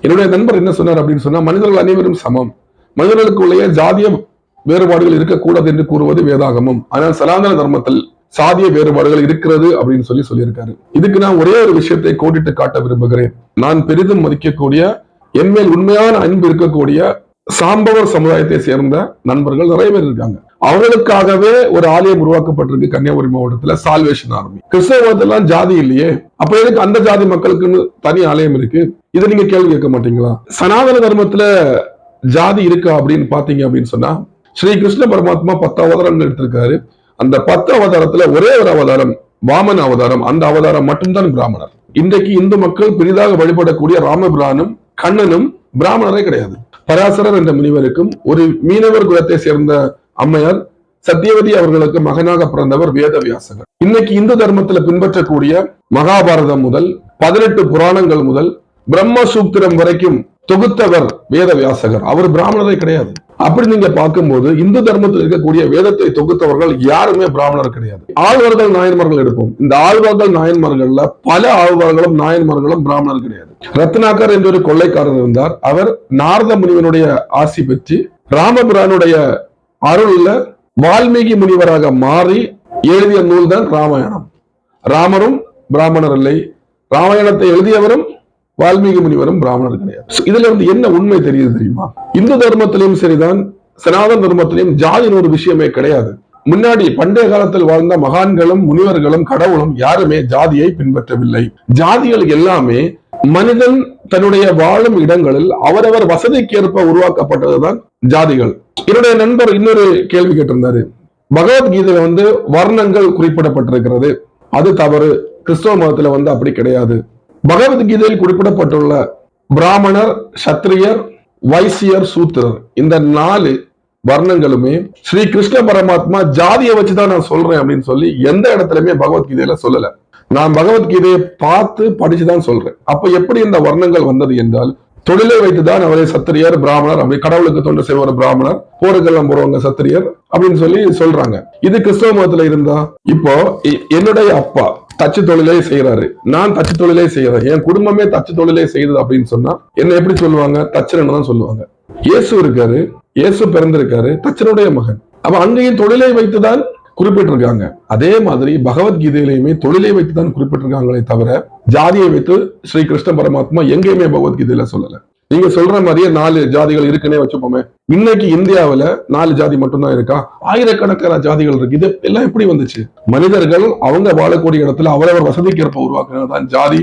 என்னுடைய நண்பர் என்ன சொன்னார் அப்படின்னு சொன்னா, மனிதர்கள் அனைவரும் சமம், மனிதர்களுக்குள்ளேயே ஜாதிய வேறுபாடுகள் இருக்கக்கூடாது என்று கூறுவது வேதாகமம். ஆனால் சனாதன தர்மத்தில் சாதிய வேறுபாடுகள் இருக்கிறது அப்படின்னு சொல்லியிருக்காரு. இதுக்கு நான் ஒரே ஒரு விஷயத்தை கோடிட்டு காட்ட விரும்புகிறேன். நான் பெரிதும் மதிக்கக்கூடிய, என்மேல் உண்மையான அன்பு இருக்கக்கூடிய சாம்பவர் சமுதாயத்தை சேர்ந்த நண்பர்கள் நிறைய பேர் இருக்காங்க. அவங்களுக்காகவே ஒரு ஆலயம் உருவாக்கப்பட்டிருக்கு கன்னியாகுமரி மாவட்டத்துல, சால்வேஷன் ஆர்மி. கிறிஸ்தவ மதத்தெல்லாம் ஜாதி இல்லையே, அப்ப எதுக்கு அந்த ஜாதி மக்களுக்குன்னு தனி ஆலயம் இருக்கு? இதை நீங்க கேள்வி கேட்க மாட்டீங்களா? சனாதன தர்மத்துல ஜாதி இருக்கா அப்படின்னு பாத்தீங்க அப்படின்னு சொன்னா, ஸ்ரீ கிருஷ்ண பரமாத்மா 10 அவதாரங்கள் எடுத்திருக்காரு. அந்த 10 அவதாரத்துல ஒரே ஒரு அவதாரம் வாமன அவதாரம். அந்த அவதாரம் மட்டும்தான் பிராமணர். இன்றைக்கு இந்து மக்கள் பெரிதாக வழிபடக்கூடிய ராமபிரானும் கண்ணனும் பிராமணரே கிடையாது. பராசரர் என்ற முனிவருக்கும் ஒரு மீனவர் குலத்தை சேர்ந்த அம்மையார் சத்தியவதி அவர்களுக்கு மகனாக பிறந்தவர் வேதவியாசகர். இன்னைக்கு இந்து தர்மத்துல பின்பற்றக்கூடிய மகாபாரதம் முதல் 18 புராணங்கள் முதல் பிரம்மசூத்திரம் வரைக்கும் தொகுத்தவர் வேதவியாசகர். அவர் பிராமணரே கிடையாது. அப்படி நீங்க பார்க்கும்போது இந்து தர்மத்தில் இருக்கக்கூடிய வேதத்தை தொகுத்தவர்கள் யாருமே பிராமணர் கிடையாது. ஆழ்வார்கள் நாயன்மார்கள் எடுப்போம். இந்த ஆழ்வார்கள் நாயன்மார்கள்ல பல ஆழ்வார்களும் நாயன்மார்களும் பிராமணர் கிடையாது. ரத்னாகர் என்ற ஒரு கொள்ளைக்காரர் இருந்தார். அவர் நாரத முனிவனுடைய ஆசி பெற்று ராமபிரானுடைய அருள்ல வால்மீகி முனிவராக மாறி எழுதிய நூல் தான் ராமாயணம். ராமரும் பிராமணர் இல்லை, ராமாயணத்தை எழுதியவரும் வால்மீகி முனிவரும் பிராமணர் கிடையாது. இதுல இருந்து என்ன உண்மை தெரியுது தெரியுமா? இந்து தர்மத்திலையும் சரிதான், சனாதன தர்மத்திலையும் ஜாதியின் ஒரு விஷயமே கிடையாது. முன்னாடி பண்டைய காலத்தில் வாழ்ந்த மகான்களும் முனிவர்களும் கடவுளும் யாருமே ஜாதியை பின்பற்றவில்லை. ஜாதிகள் எல்லாமே மனிதன் தன்னுடைய வாழும் இடங்களில் அவரவர் வசதிக்கு ஏற்ப உருவாக்கப்பட்டதுதான் ஜாதிகள். என்னுடைய நண்பர் இன்னொரு கேள்வி கேட்டிருந்தாரு. பகவத்கீதையில வர்ணங்கள் குறிப்பிடப்பட்டிருக்கிறது, அது தவறு. கிறிஸ்தவ மதத்துல அப்படி கிடையாது. பகவத்கீதையில் குறிப்பிடப்பட்டுள்ள பிராமணர், சத்திரியர், வைசியர், சூத்திரர், இந்த 4 வர்ணங்களுமே ஸ்ரீ கிருஷ்ண பரமாத்மா ஜாதியை வச்சுதான் நான் சொல்றேன் அப்படின்னு சொல்லி எந்த இடத்துலயுமே பகவத்கீதையில சொல்லல. நான் பகவத்கீதையை பார்த்து படிச்சுதான் சொல்றேன். அப்ப எப்படி இந்த வர்ணங்கள் வந்தது என்றால், தொழிலை வைத்துதான் அவரை சத்திரியர், பிராமணர், அப்படி கடவுளுக்கு தொண்டு செய்வார் பிராமணர், போருக்கெல்லாம் போறவங்க சத்திரியர் அப்படின்னு சொல்றாங்க. இது கிறிஸ்தவ மதத்துல இருந்தா, இப்போ என்னுடைய அப்பா தச்சு தொழிலே செய்யறாரு, நான் தச்சு தொழிலே செய்யறேன், என் குடும்பமே தச்சு தொழிலே செய்யுது அப்படின்னு சொன்னா என்ன எப்படி சொல்லுவாங்க? தச்சரன் தான் சொல்லுவாங்க. இயேசு இருக்காரு, இயேசு பிறந்திருக்காரு, தச்சனுடைய மகன். அப்ப அங்கேயும் தொழிலை வைத்துதான் குறிப்பிட்டிருக்காங்க. அதே மாதிரி பகவத்கீதையிலையுமே தொழிலை வைத்துதான் குறிப்பிட்டிருக்காங்களே தவிர ஜாதியை வைத்து ஸ்ரீ கிருஷ்ண பரமாத்மா எங்கேயுமே பகவத்கீதையில சொல்லல. நீங்க சொல்ற மாதிரியே 4 ஜாதிகள் இருக்குன்னே வச்சுப்போமே. இன்னைக்கு இந்தியாவில 4 ஜாதி மட்டும்தான் இருக்கா? ஆயிரக்கணக்கான ஜாதிகள் இருக்கு. இது எல்லாம் எப்படி வந்துச்சு? மனிதர்கள் அவங்க வாழக்கூடிய இடத்துல அவரவர் வசதிக்கு ஏற்ப உருவாக்குறது தான் ஜாதி